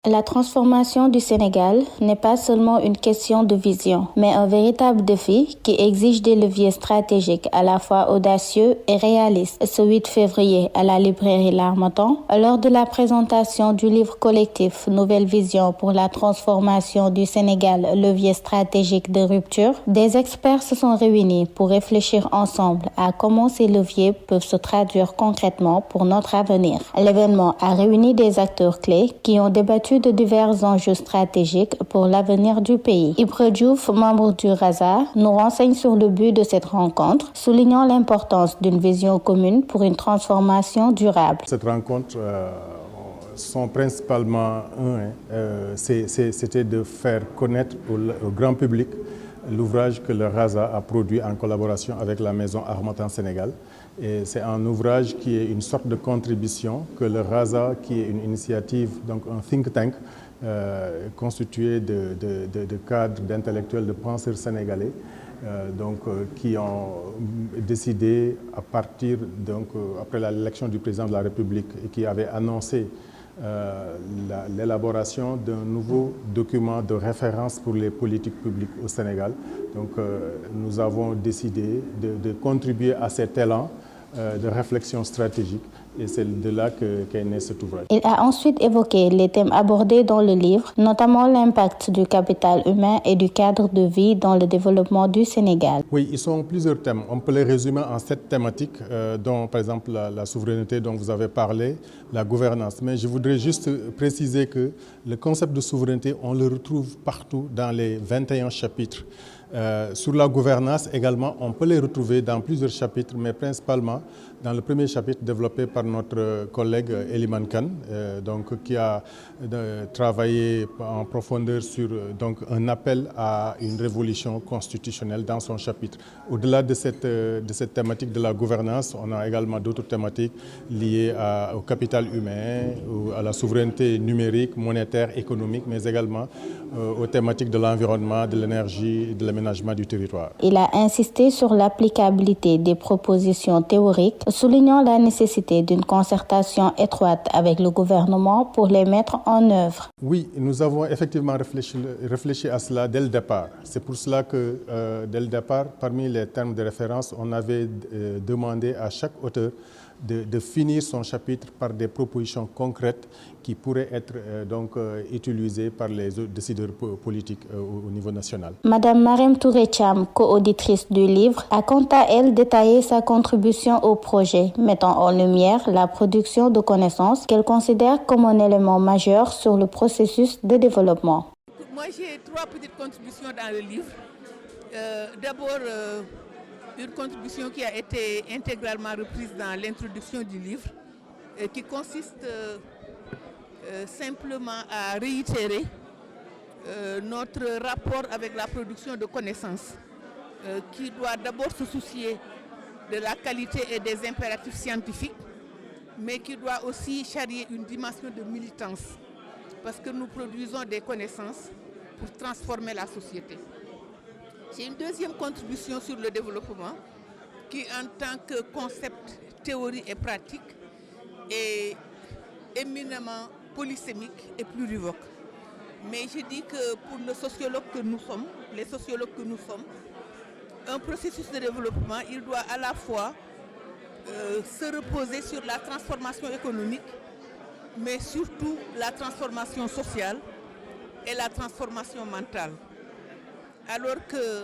La transformation du Sénégal n'est pas seulement une question de vision, mais un véritable défi qui exige des leviers stratégiques à la fois audacieux et réalistes. Ce 8 février, à la librairie L'Harmattan, lors de la présentation du livre collectif Nouvelle vision pour la transformation du Sénégal, levier stratégique de rupture, des experts se sont réunis pour réfléchir ensemble à comment ces leviers peuvent se traduire concrètement pour notre avenir. L'événement a réuni des acteurs clés qui ont débattu de divers enjeux stratégiques pour l'avenir du pays. Ibra Diouf, membre du RASA, nous renseigne sur le but de cette rencontre, soulignant l'importance d'une vision commune pour une transformation durable. Cette rencontre sont principalement c'était de faire connaître au grand public l'ouvrage que le RASA a produit en collaboration avec la maison Harmattan Sénégal. Et c'est un ouvrage qui est une sorte de contribution que le RASA, qui est une initiative, donc un think tank, constitué de cadres, d'intellectuels, de penseurs sénégalais, qui ont décidé à partir, après l'élection du président de la République, et qui avait annoncé l'élaboration d'un nouveau document de référence pour les politiques publiques au Sénégal. Nous avons décidé de contribuer à cet élan de réflexion stratégique et c'est de là qu'est né cet ouvrage. Il a ensuite évoqué les thèmes abordés dans le livre, notamment l'impact du capital humain et du cadre de vie dans le développement du Sénégal. Oui, ils sont plusieurs thèmes. On peut les résumer en 7 thématiques, dont par exemple la souveraineté dont vous avez parlé, la gouvernance. Mais je voudrais juste préciser que le concept de souveraineté, on le retrouve partout dans les 21 chapitres. Sur la gouvernance également, on peut les retrouver dans plusieurs chapitres, mais principalement dans le premier chapitre développé par notre collègue Eliman Kane, qui a travaillé en profondeur sur un appel à une révolution constitutionnelle dans son chapitre. Au-delà de cette thématique de la gouvernance, on a également d'autres thématiques liées au capital humain, à la souveraineté numérique, monétaire, économique, mais également aux thématiques de l'environnement, de l'énergie et de l'aménagement du territoire. Il a insisté sur l'applicabilité des propositions théoriques, soulignant la nécessité d'une concertation étroite avec le gouvernement pour les mettre en œuvre. Oui, nous avons effectivement réfléchi à cela dès le départ. C'est pour cela que dès le départ, parmi les termes de référence, on avait demandé à chaque auteur de finir son chapitre par des propositions concrètes qui pourraient être utilisées par les décideurs politiques au niveau national. Madame Marème Touré-Thiam, co-auditrice du livre, a quant à elle détaillé sa contribution au projet, mettant en lumière la production de connaissances qu'elle considère comme un élément majeur sur le processus de développement. Moi, j'ai 3 petites contributions dans le livre. D'abord, une contribution qui a été intégralement reprise dans l'introduction du livre, qui consiste simplement à réitérer notre rapport avec la production de connaissances, qui doit d'abord se soucier de la qualité et des impératifs scientifiques, mais qui doit aussi charrier une dimension de militance, parce que nous produisons des connaissances pour transformer la société. J'ai une deuxième contribution sur le développement qui, en tant que concept, théorie et pratique, est éminemment polysémique et plurivoque. Mais je dis que pour les sociologues que nous sommes, un processus de développement, il doit à la fois se reposer sur la transformation économique, mais surtout la transformation sociale et la transformation mentale. Alors que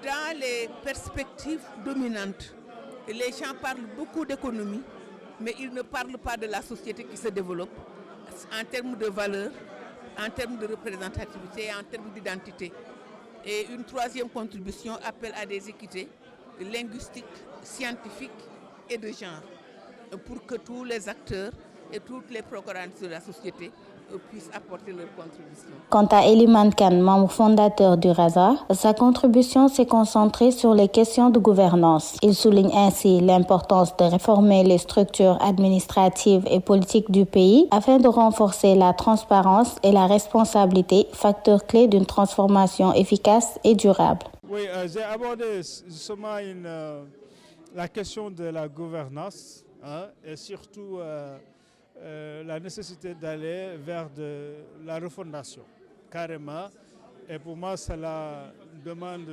dans les perspectives dominantes, les gens parlent beaucoup d'économie, mais ils ne parlent pas de la société qui se développe en termes de valeurs, en termes de représentativité et en termes d'identité. Et une troisième contribution appelle à des équités linguistiques, scientifiques et de genre, pour que tous les acteurs et toutes les programmes de la société puissent apporter leur contribution. Quant à Eliman Kane, membre fondateur du RASA, sa contribution s'est concentrée sur les questions de gouvernance. Il souligne ainsi l'importance de réformer les structures administratives et politiques du pays afin de renforcer la transparence et la responsabilité, facteurs clés d'une transformation efficace et durable. Oui, j'ai abordé justement la question de la gouvernance et surtout la nécessité d'aller vers la refondation, carrément. Et pour moi, cela demande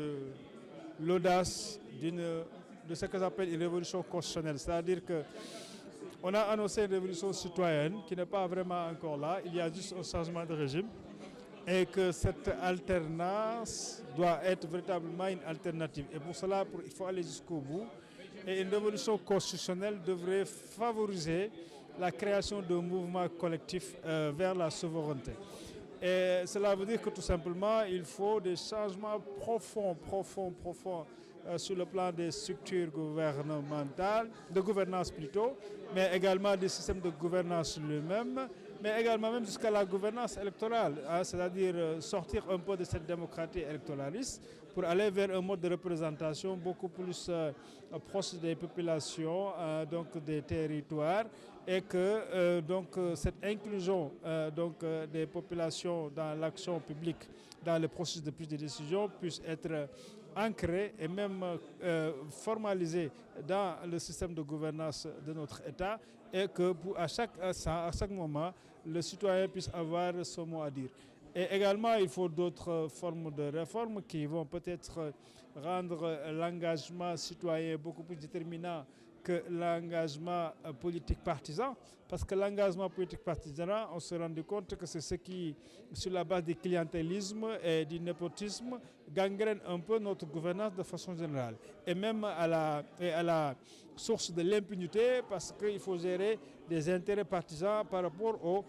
l'audace de ce que j'appelle une révolution constitutionnelle. C'est-à-dire qu'on a annoncé une révolution citoyenne qui n'est pas vraiment encore là. Il y a juste un changement de régime. Et que cette alternance doit être véritablement une alternative. Et pour cela, il faut aller jusqu'au bout. Et une révolution constitutionnelle devrait favoriser la création d'un mouvement collectif vers la souveraineté. Et cela veut dire que tout simplement, il faut des changements profonds sur le plan des structures gouvernementales, de gouvernance plutôt, mais également des systèmes de gouvernance lui-même, mais également même jusqu'à la gouvernance électorale, c'est-à-dire sortir un peu de cette démocratie électoraliste pour aller vers un mode de représentation beaucoup plus proche des populations, donc des territoires, et que cette inclusion des populations dans l'action publique, dans le processus de prise de décision puisse être ancré et même formalisé dans le système de gouvernance de notre État, et que à chaque moment, le citoyen puisse avoir son mot à dire. Et également, il faut d'autres formes de réformes qui vont peut-être rendre l'engagement citoyen beaucoup plus déterminant que l'engagement politique partisan. Parce que l'engagement politique partisan, on se rend compte que c'est ce qui, sur la base du clientélisme et du népotisme, gangrène un peu notre gouvernance de façon générale. Et même à la source de l'impunité, parce qu'il faut gérer des intérêts partisans par rapport aux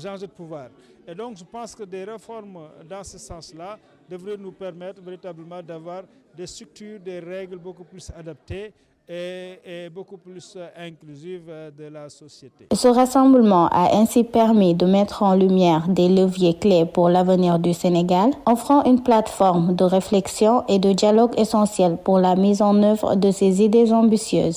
enjeux de pouvoir. Et donc je pense que des réformes dans ce sens-là devraient nous permettre véritablement d'avoir des structures, des règles beaucoup plus adaptées et beaucoup plus inclusive de la société. Ce rassemblement a ainsi permis de mettre en lumière des leviers clés pour l'avenir du Sénégal, offrant une plateforme de réflexion et de dialogue essentielle pour la mise en œuvre de ces idées ambitieuses.